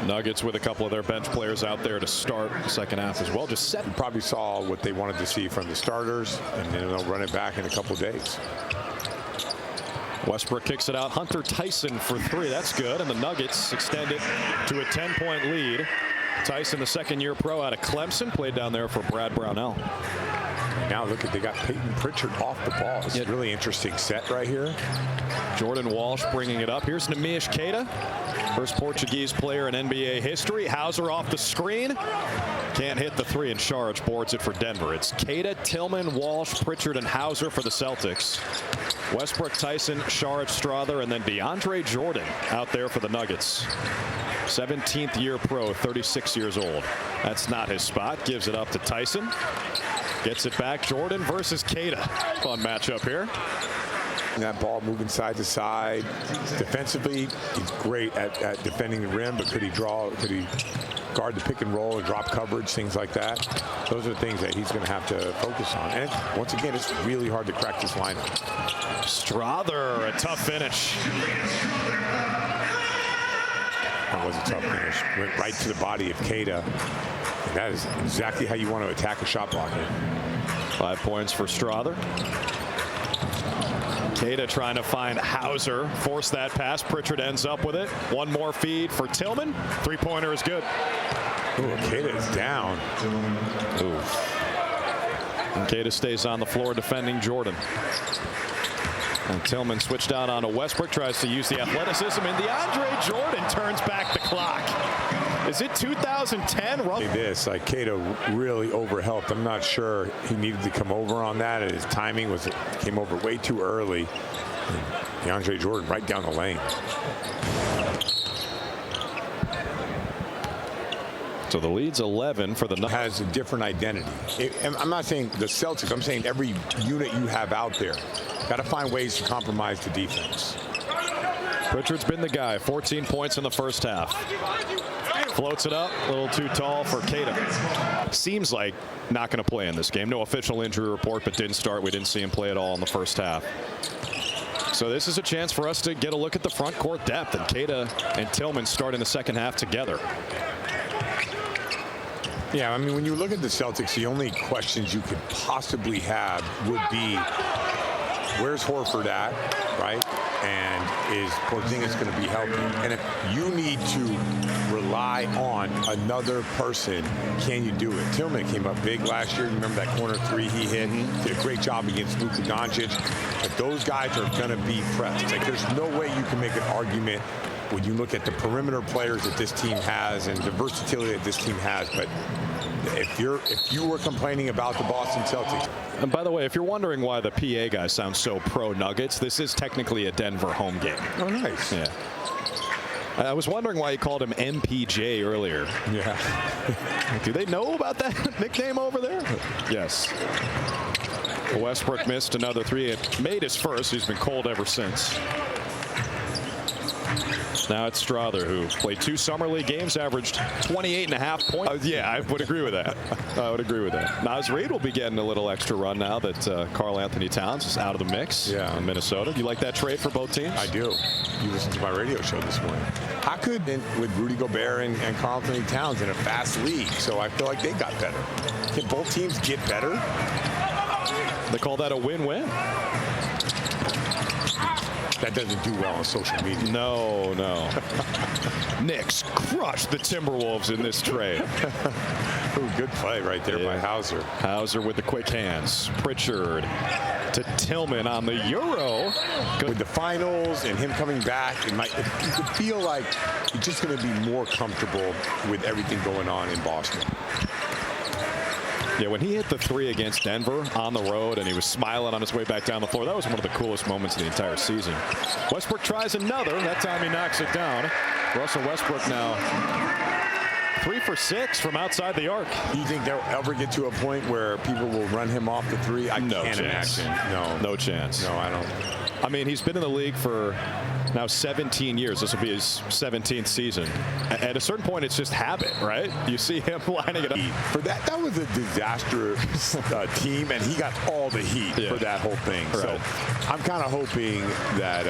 Nuggets with a couple of their bench players out there to start the second half as well. Just set. Probably saw what they wanted to see from the starters, and then they'll run it back in a couple of days. Westbrook kicks it out. Hunter Tyson for three. That's good. And the Nuggets extend it to a 10-point lead. Tyson, the second-year pro out of Clemson, played down there for Brad Brownell. Now look at, they got Peyton Pritchard off the ball. It's a really interesting set right here. Jordan Walsh bringing it up. Here's Nemias Queta, first Portuguese player in NBA history. Hauser off the screen. Can't hit the three, and Saric boards it for Denver. It's Queta, Tillman, Walsh, Pritchard, and Hauser for the Celtics. Westbrook, Tyson, Saric, Strother, and then DeAndre Jordan out there for the Nuggets. 17th year pro, 36 years old. That's not his spot. Gives it up to Tyson. Gets it back. Jordan versus Queta. Fun matchup here. That ball moving side to side. Defensively, he's great at defending the rim, but could he guard the pick and roll or drop coverage, things like that? Those are things that he's going to have to focus on. And once again, it's really hard to crack this lineup. Strother, a tough finish. That was a tough finish. Went right to the body of Queta. And that is exactly how you want to attack a shot blocker. 5 points for Strother. Queta trying to find Hauser. Force that pass. Pritchard ends up with it. One more feed for Tillman. Three-pointer is good. Ooh, Queta is down. Ooh. And Queta stays on the floor defending Jordan. And Tillman switched out onto Westbrook, tries to use the athleticism, and DeAndre Jordan turns back the clock. Is it 2010? This, like, Queta really overhelped. I'm not sure he needed to come over on that, and his timing came over way too early. And DeAndre Jordan right down the lane. So the lead's 11 for the Nuggets. Has a different identity. I'm not saying the Celtics. I'm saying every unit you have out there. Got to find ways to compromise the defense. Pritchard's been the guy. 14 points in the first half. Floats it up. A little too tall for Queta. Seems like not going to play in this game. No official injury report, but didn't start. We didn't see him play at all in the first half. So this is a chance for us to get a look at the front court depth. And Queta and Tillman start in the second half together. Yeah, I mean, when you look at the Celtics, the only questions you could possibly have would be, where's Horford at, right? And is Porzingis going to be healthy? And if you need to rely on another person, can you do it? Tillman came up big last year. Remember that corner three he hit? Did a great job against Luka Doncic. But those guys are going to be pressed. Like, there's no way you can make an argument when you look at the perimeter players that this team has and the versatility that this team has. But if you were complaining about the Boston Celtics. And by the way, if you're wondering why the PA guy sounds so pro Nuggets, this is technically a Denver home game. Oh, nice. Yeah. I was wondering why he called him MPJ earlier. Yeah. Do they know about that nickname over there? Yes. Westbrook missed another three. It made his first. He's been cold ever since. Now it's Strother, who played 2 summer league games, averaged 28.5 points. Yeah, I would agree with that. I would agree with that. Nas Reed will be getting a little extra run now that Karl Anthony Towns is out of the mix in Minnesota. Do you like that trade for both teams? I do. You listened to my radio show this morning. How could, with Rudy Gobert and Karl Anthony Towns in a fast league, so I feel like they got better. Can both teams get better? They call that a win-win. That doesn't do well on social media. No, no. Knicks crushed the Timberwolves in this trade. Ooh, good play right there by Hauser. Hauser with the quick hands. Pritchard to Tillman on the Euro. With the finals and him coming back, you could feel like he's just going to be more comfortable with everything going on in Boston. Yeah, when he hit the three against Denver on the road and he was smiling on his way back down the floor, that was one of the coolest moments of the entire season. Westbrook tries another. That time he knocks it down. Russell Westbrook now 3 for 6 from outside the arc. Do you think they'll ever get to a point where people will run him off the three? I can't imagine. No. No chance. No, I don't. I mean, he's been in the league for now 17 years. This will be his 17th season. At a certain point, it's just habit, right? You see him lining it up. For that was a disastrous team, and he got all the heat for that whole thing. Right. So I'm kind of hoping that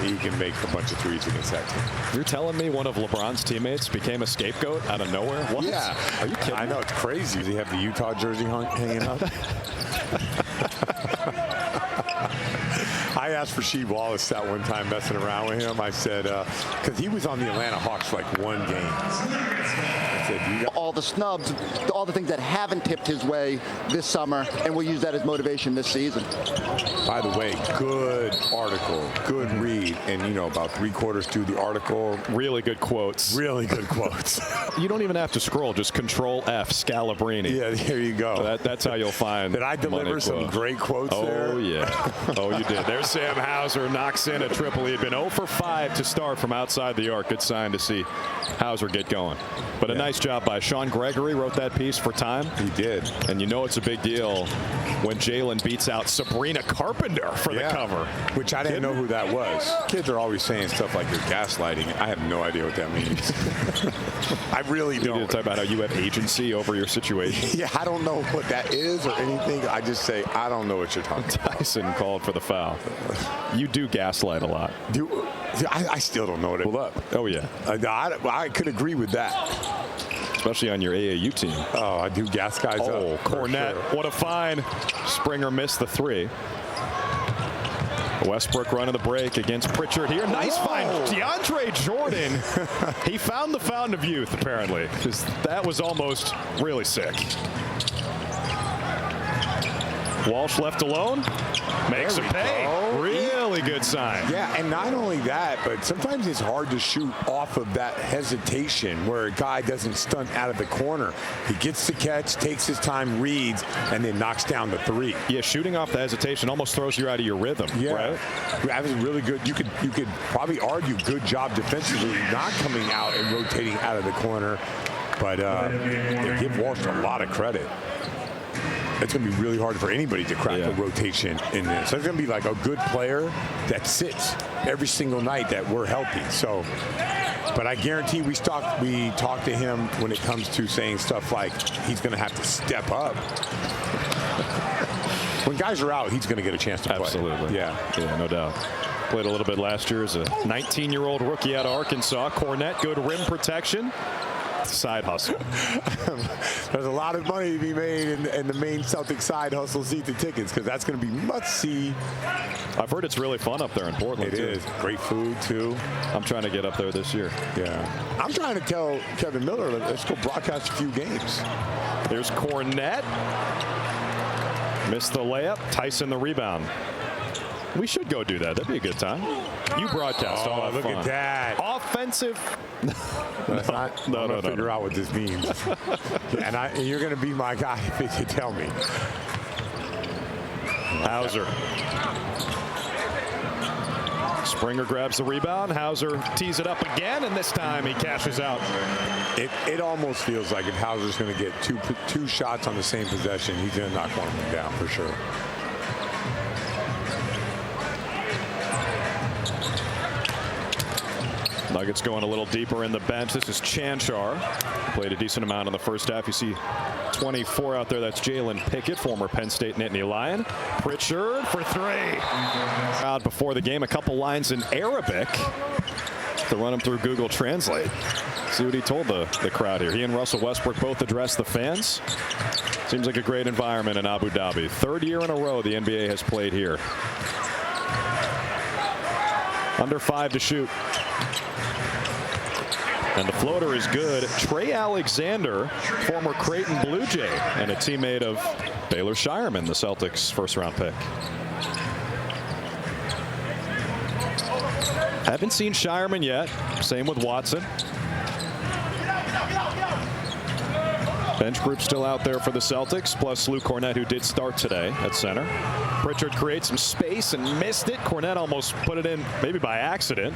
he can make a bunch of threes against that team. You're telling me one of LeBron's teammates became a scapegoat out of nowhere? What? Yeah. Are you kidding? I know, it's crazy. Does he have the Utah jersey hanging up? I asked Rasheed Wallace that one time, messing around with him. I said, because he was on the Atlanta Hawks for like one game. I said, you got all the snubs, all the things that haven't tipped his way this summer, and we'll use that as motivation this season. By the way, good article, good read, and you know, about 3/4 through the article, really good quotes. Really good quotes. You don't even have to scroll; just Control F, Scalabrini. Yeah, there you go. That's how you'll find. Did I deliver some great quotes there? Oh yeah, oh you did. There's Sam Hauser knocks in a triple. He had been 0 for 5 to start from outside the arc. Good sign to see Hauser get going. But a nice job by Sean Gregory. Wrote that piece for Time. He did. And you know it's a big deal when Jalen beats out Sabrina Carpenter for the cover. Which I didn't know who that was. Kids are always saying stuff like you're gaslighting. I have no idea what that means. I really don't. You talk about how you have agency over your situation. Yeah, I don't know what that is or anything. I just say, I don't know what you're talking about. Tyson called for the foul. You do gaslight a lot. I still don't know what it is. Pull up. Oh, yeah. I could agree with that. Especially on your AAU team. Oh, I do gas guys up. Oh, Cornette. Sure. What a find. Springer missed the 3. Westbrook running the break against Pritchard here. Nice find. DeAndre Jordan. He found the fountain of youth, apparently, because that was almost really sick. Walsh left alone. Makes a pay. Really good sign. Yeah, and not only that, but sometimes it's hard to shoot off of that hesitation where a guy doesn't stunt out of the corner. He gets the catch, takes his time, reads, and then knocks down the 3. Yeah, shooting off the hesitation almost throws you out of your rhythm. Yeah, right? That was really good. You could probably argue good job defensively, not coming out and rotating out of the corner. But give Walsh a lot of credit. It's going to be really hard for anybody to crack a rotation in this. So it's going to be like a good player that sits every single night that we're healthy. So, but I guarantee we talk to him when it comes to saying stuff like he's going to have to step up. When guys are out, he's going to get a chance to play. Absolutely. Yeah, no doubt. Played a little bit last year as a 19-year-old rookie out of Arkansas. Cornette, good rim protection. Side hustle. There's a lot of money to be made in the main Celtics side hustle season tickets, because that's going to be must-see. I've heard it's really fun up there in Portland. It is. Great food, too. I'm trying to get up there this year. Yeah. I'm trying to tell Kevin Miller, let's go broadcast a few games. There's Cornette. Missed the layup. Tyson the rebound. We should go do that. That'd be a good time. You broadcast. Oh, look at that. Offensive. That's not. No. Figure out what this means. and you're going to be my guy if you tell me. Hauser. Springer grabs the rebound. Hauser tees it up again, and this time he cashes out. It almost feels like if Hauser's going to get two shots on the same possession, he's going to knock one of them down for sure. Nuggets going a little deeper in the bench. This is Chanchar. Played a decent amount in the first half. You see 24 out there. That's Jalen Pickett, former Penn State Nittany Lion. Pritchard for 3. Out before the game, a couple lines in Arabic to run him through Google Translate. See what he told the crowd here. He and Russell Westbrook both addressed the fans. Seems like a great environment in Abu Dhabi. 3rd year in a row the NBA has played here. Under 5 to shoot. And the floater is good. Trey Alexander, former Creighton Blue Jay and a teammate of Baylor Shireman, the Celtics' first-round pick. Haven't seen Shireman yet. Same with Watson. Bench group still out there for the Celtics, plus Luke Cornette, who did start today at center. Pritchard creates some space and missed it. Cornette almost put it in, maybe by accident.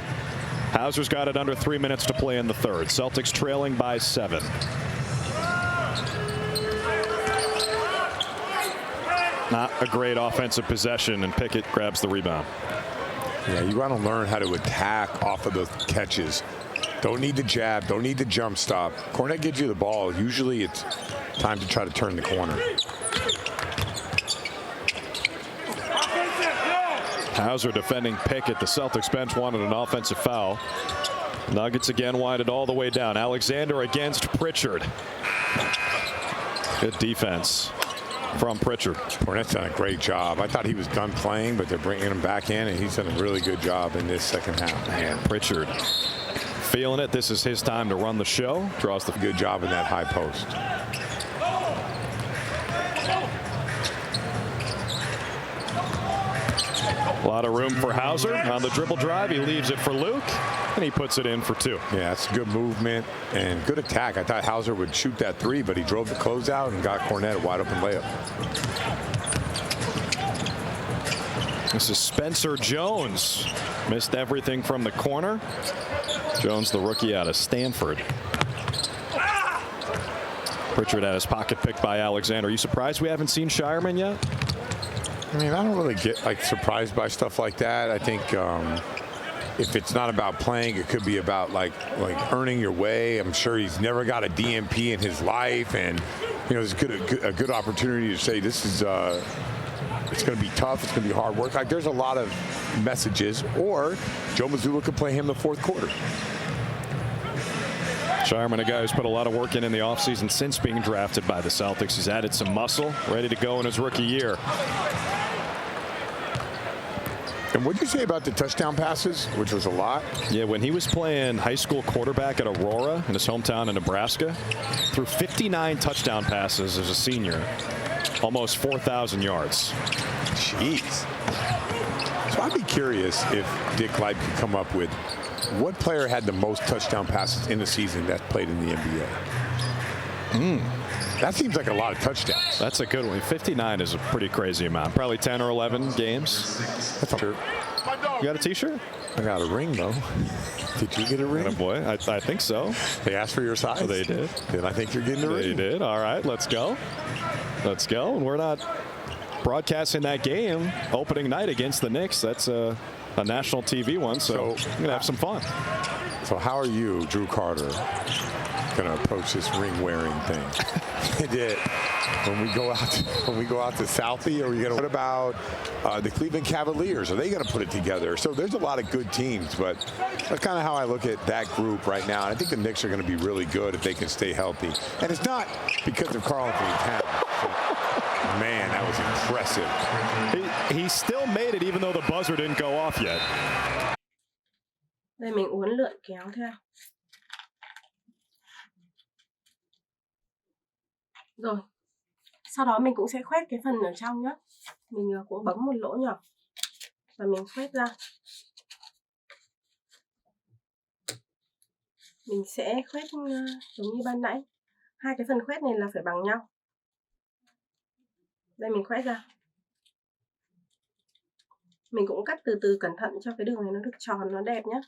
Hauser's got it under 3 minutes to play in the 3rd. Celtics trailing by 7. Not a great offensive possession, and Pickett grabs the rebound. Yeah, you want to learn how to attack off of those catches. Don't need the jab. Don't need the jump stop. Cornette gives you the ball. Usually it's time to try to turn the corner. Hauser defending Pickett. The Celtics bench wanted an offensive foul. Nuggets again wind it all the way down. Alexander against Pritchard. Good defense from Pritchard. Cornette's done a great job. I thought he was done playing, but they're bringing him back in, and he's done a really good job in this second half. Man, Pritchard feeling it. This is his time to run the show. Draws the good job in that high post. A lot of room for Hauser on the dribble drive. He leaves it for Luke, and he puts it in for 2. Yeah, that's good movement and good attack. I thought Hauser would shoot that 3, but he drove the closeout and got Cornette a wide open layup. This is Spencer Jones. Missed everything from the corner. Jones, the rookie out of Stanford. Pritchard had his pocket picked by Alexander. Are you surprised we haven't seen Shireman yet? I mean, I don't really get surprised by stuff like that. I think if it's not about playing, it could be about like earning your way. I'm sure he's never got a DMP in his life, and it's a good opportunity to say this is it's going to be tough. It's going to be hard work. Like there's a lot of messages. Or Joe Mazzulla could play him the fourth quarter. Shireman, a guy who's put a lot of work in the offseason since being drafted by the Celtics. He's added some muscle, ready to go in his rookie year. And what did you say about the touchdown passes, which was a lot? Yeah, when he was playing high school quarterback at Aurora in his hometown in Nebraska, threw 59 touchdown passes as a senior, almost 4,000 yards. Jeez. So I'd be curious if Dick Light could come up with what player had the most touchdown passes in the season that played in the NBA. That seems like a lot of touchdowns. That's a good one. 59 is a pretty crazy amount. Probably 10 or 11 games. That's a shirt. You got a T-shirt? I got a ring, though. Did you get a ring? Oh boy, I think so. They asked for your size? Oh, they did. Then I think you're getting a ring. They did. All right, let's go. Let's go. And we're not broadcasting that game opening night against the Knicks. That's a national TV one, so we're going to have some fun. So how are you, Drew Carter, going to approach this ring-wearing thing? When we go out to Southie, are we going to? What about the Cleveland Cavaliers? Are they going to put it together? So there's a lot of good teams, but that's kind of how I look at that group right now. And I think the Knicks are going to be really good if they can stay healthy. And it's not because of Karl-Anthony Towns. Man, that was impressive. He still made it even though the buzzer didn't go off yet. Đây mình uốn lượn kéo theo. Rồi. Sau đó mình cũng sẽ khoét cái phần ở trong nhé. Mình cũng bấm một lỗ nhỏ và mình khoét ra. Mình sẽ khoét giống như ban nãy. Hai cái phần khoét này là phải bằng nhau. Đây mình khoét ra. Mình cũng cắt từ từ cẩn thận cho cái đường này nó được tròn, nó đẹp nhé.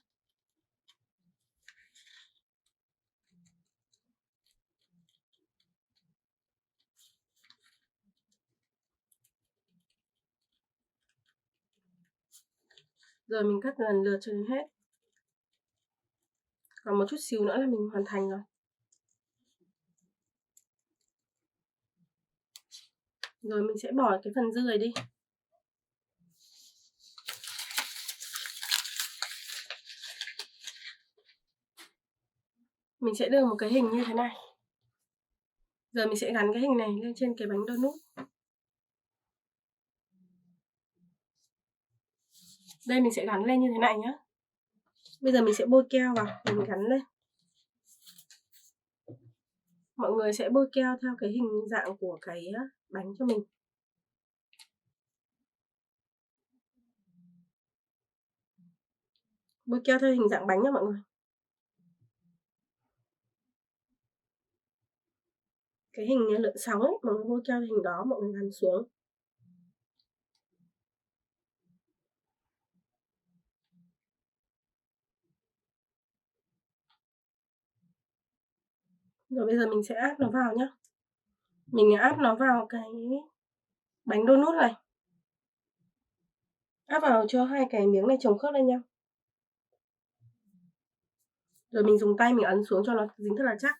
Rồi mình cắt lần lượt cho đến hết. Còn một chút xíu nữa là mình hoàn thành rồi. Rồi mình sẽ bỏ cái phần dư này đi. Mình sẽ đưa một cái hình như thế này. Giờ mình sẽ gắn cái hình này lên trên cái bánh donut. Đây mình sẽ gắn lên như thế này nhé. Bây giờ mình sẽ bôi keo vào để mình gắn lên. Mọi người sẽ bôi keo theo cái hình dạng của cái bánh cho mình. Bôi keo theo hình dạng bánh nha mọi người. Cái hình lượn sóng ấy, mọi người bôi keo hình đó, mọi người gắn xuống. Rồi bây giờ mình sẽ áp nó vào nhé. Mình áp nó vào cái bánh donut này. Áp vào cho hai cái miếng này chồng khớp lên nhau. Rồi mình dùng tay mình ấn xuống cho nó dính thật là chắc.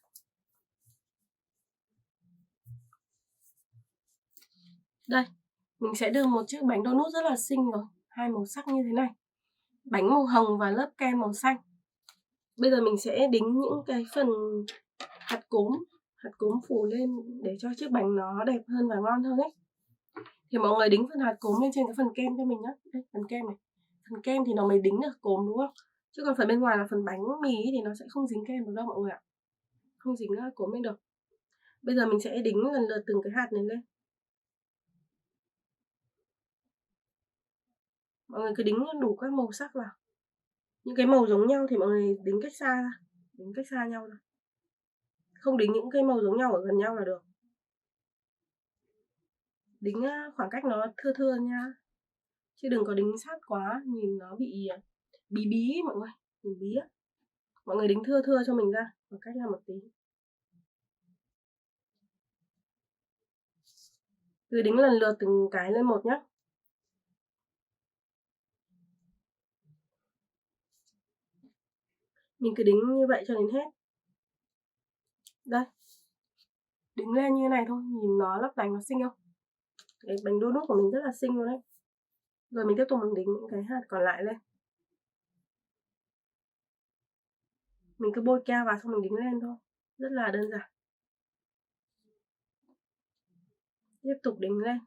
Đây, mình sẽ được một chiếc bánh donut rất là xinh rồi. Hai màu sắc như thế này. Bánh màu hồng và lớp kem màu xanh. Bây giờ mình sẽ đính những cái phần hạt cốm phủ lên để cho chiếc bánh nó đẹp hơn và ngon hơn ấy. Thì mọi người đính phần hạt cốm lên trên cái phần kem cho mình nhé. Đây, phần kem này. Phần kem thì nó mới đính được cốm đúng không? Chứ còn phần bên ngoài là phần bánh mì ấy thì nó sẽ không dính kem được đâu mọi người ạ. Không dính cốm lên được. Bây giờ mình sẽ đính lần lượt từng cái hạt này lên. Mọi người cứ đính đủ các màu sắc vào. Những cái màu giống nhau thì mọi người đính cách xa ra. Đính cách xa nhau ra. Không đính những cái màu giống nhau ở gần nhau là được. Đính khoảng cách nó thưa thưa nha. Chứ đừng có đính sát quá, nhìn nó bị bí bí mọi người. Nhìn bí á. Mọi người đính thưa thưa cho mình ra. Khoảng cách ra một tí. Cứ đính lần lượt từng cái lên một nhé. Mình cứ đính như vậy cho đến hết. Đây. Đính lên như này thôi, nhìn nó lấp lánh nó xinh không? Cái bánh donut của mình rất là xinh luôn đấy. Rồi mình tiếp tục mình đính những cái hạt còn lại lên. Mình cứ bôi keo vào xong mình đính lên thôi. Rất là đơn giản. Tiếp tục đính lên.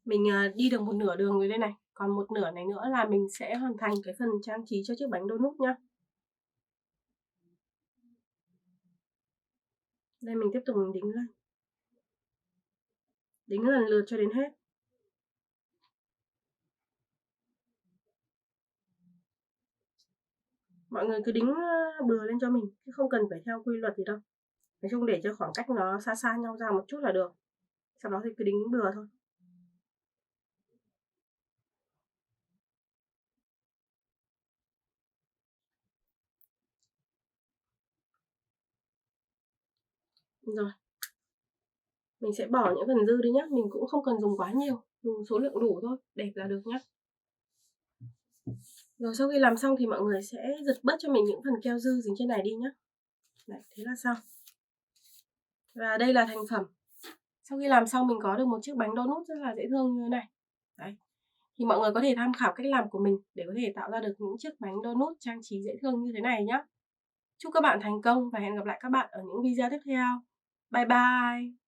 Mình đi được một nửa đường rồi đây này. Còn một nửa này nữa là mình sẽ hoàn thành cái phần trang trí cho chiếc bánh donut nhá. Đây mình tiếp tục mình đính lên. Đính lần lượt cho đến hết. Mọi người cứ đính bừa lên cho mình, chứ không cần phải theo quy luật gì đâu. Nói chung để cho khoảng cách nó xa xa nhau ra một chút là được. Sau đó thì cứ đính bừa thôi. Rồi. Mình sẽ bỏ những phần dư đi nhé. Mình cũng không cần dùng quá nhiều. Dùng số lượng đủ thôi. Đẹp là được nhé. Rồi sau khi làm xong thì mọi người sẽ giật bớt cho mình những phần keo dư dính trên này đi nhé. Đấy, thế là xong. Và đây là thành phẩm. Sau khi làm xong mình có được một chiếc bánh donut rất là dễ thương như thế này. Đấy. Thì mọi người có thể tham khảo cách làm của mình để có thể tạo ra được những chiếc bánh donut trang trí dễ thương như thế này nhé. Chúc các bạn thành công và hẹn gặp lại các bạn ở những video tiếp theo. Bye bye!